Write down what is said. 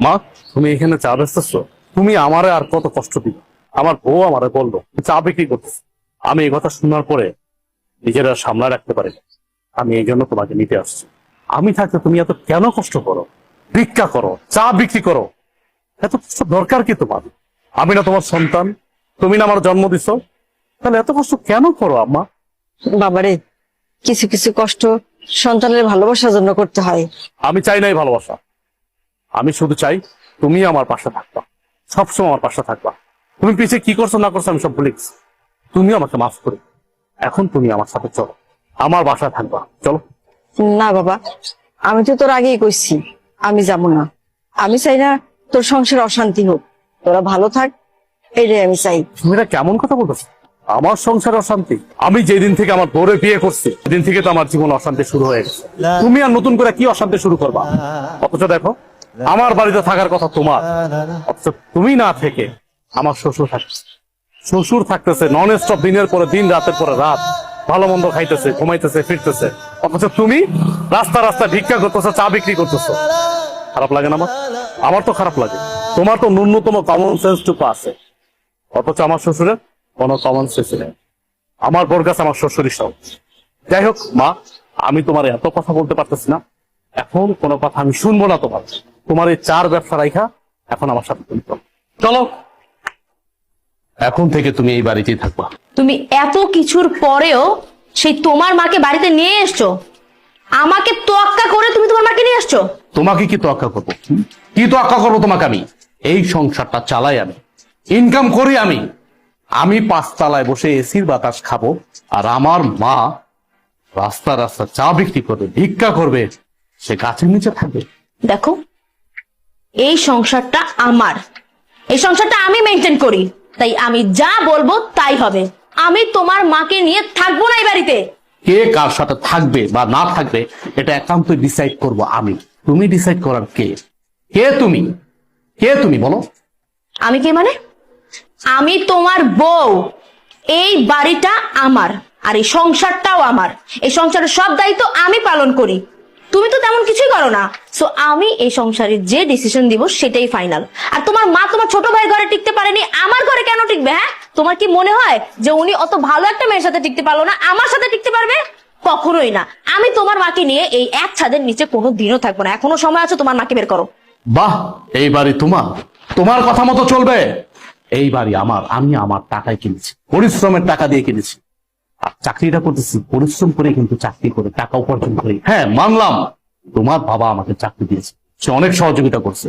মা, তুমি এখানে চা বেচতেছো? তুমি আমারে আর কত কষ্ট দিবে? আমার বউ আমারে বললো চা বিক্রি করতেছে। আমি এই কথা শোনার পরে নিজেরা সামলা রাখতে পারি না। আমি এই জন্য তোমাকে নিতে আসছি। আমি থাকতে তুমি এত কেন কষ্ট করো? ভিক্ষা করো, চা বিক্রি করো, এত কষ্ট দরকার কি তোমার? আমি না তোমার সন্তান? তুমি না আমার জন্ম দিছো? তাহলে এত কষ্ট কেন করো আম্মা? বাবারে, কিছু কিছু কষ্ট সন্তানের ভালোবাসার জন্য করতে হয়। আমি চাই নাই ভালোবাসা, আমি শুধু চাই তুমি আমার পাশে থাকবা, সবসময় আমার পাশে থাকবা। তুমি পিছিয়ে কি করছো না করছো আমি সব ভুলে গেছি। তুমি আমাকে মাফ করে এখন তুমি আমার সাথে চলো, আমার বাসায় থাকবা, চলো। না বাবা, আমি তো তোর আগেই কইছি আমি যাব না। আমি চাই না তোর সংসারে অশান্তি হোক, তোরা ভালো থাক, এটাই আমি চাই। তুমি এটা কেমন কথা বলতেছো? আমার সংসার অশান্তি? আমি যেদিন থেকে আমার বউরে বিয়ে করছি সেদিন থেকে তো আমার জীবন অশান্তি শুরু হয়ে গেছে। তুমি আর নতুন করে কি অশান্তি শুরু করবা? অথচ দেখো, আমার বাড়িতে থাকার কথা তোমার, অথচ তুমি না থেকে আমার শ্বশুর থাকছে। শ্বশুর থাকতেছে নন স্টপ, দিনের পরে দিন, রাতের পরে রাত, ভালো মন্দ খাইতেছে, ঘুমাইতেছে, ফিরতেছে। অথচ তুমি রাস্তা রাস্তা ভিক্ষা করতেছো, চা বিক্রি করতেছো। খারাপ লাগে না আমার? আমার তো খারাপ লাগে। তোমার তো ন্যূনতম কমন সেন্সটুকু আছে, অথচ আমার শ্বশুরের কোনো কমন সেন্স নেই। আমার বোর কাছে আমার শ্বশুরই সব। যাই হোক মা, আমি তোমার এত কথা বলতে পারতেছি না, এখন কোনো কথা আমি শুনবো না তোমার। তোমার এই চার ব্যবসা রাইখা এখন আমার সাথে তুমি চলো। এখন থেকে তুমি এই বাড়িতেই থাকবা। তুমি এত কিছুর পরেও সেই তোমার মাকে বাড়িতে নিয়ে এসছো? আমাকে তোয়াক্কা করে তুমি তোমার মাকে নিয়ে আসছো? তোমাকে কি তোয়াক্কা করবো? কি তোয়াক্কা করবো তোমাকে? আমি এই সংসারটা চালাই, আমি ইনকাম করি, আমি পাঁচতলায় বসে এসির বাতাস খাবো, আর আমার মা রাস্তা রাস্তা চা বিক্রি করবে, ভিক্ষা করবে, সে গাছের নিচে থাকবে। দেখো, এই সংসারটা আমার, এই সংসারটা আমি মেনটেন করি, তাই আমি যা বলবো তাই হবে। আমি তোমার মাকে নিয়ে থাকবো না এই বাড়িতে। কে কার সাথে থাকবে বা না থাকবে এটা একান্ত ডিসাইড করব আমি। তুমি ডিসাইড করার কে? কে তুমি? কে তুমি বলো? আমি কে মানে? আমি তোমার বউ। এই বাড়িটা আমার, আর এই সংসারটাও আমার। এই সংসারের সব দায়িত্ব আমি পালন করি, তুমি তো তেমন কিছুই করো না। সো আমি এই সংসারে যে ডিসিশন দিব সেটাই ফাইনাল। আর তোমার মা তোমার ছোট ভাই ঘরে টিকতে পারেনি, আমার ঘরে কেন টিকবে? হ্যাঁ, তোমার কি মনে হয় যে উনি অত ভালো একটা মেয়ের সাথে টিকতে পারলো না, আমার সাথে টিকতে পারবে? কখনোই না। আমি তোমার মাকে নিয়ে এই এক ছাদের নিচে কোনো দিনও থাকবো না। এখনো সময় আছে, তোমার মাকে বের করো। বাহ, এই বাড়ি তোমার, তোমার কথা মতো চলবে। এই বাড়ি আমার, আমি আমার টাকায় কিনেছি, পরিশ্রমের টাকা দিয়ে কিনেছি। আর চাকরিটা করতেছি পরিশ্রম করে, কিন্তু চাকরি করে টাকা উপার্জন করি। হ্যাঁ মানলাম, তোমার বাবা আমাকে চাকরি দিয়েছে, সে অনেক সহযোগিতা করছে,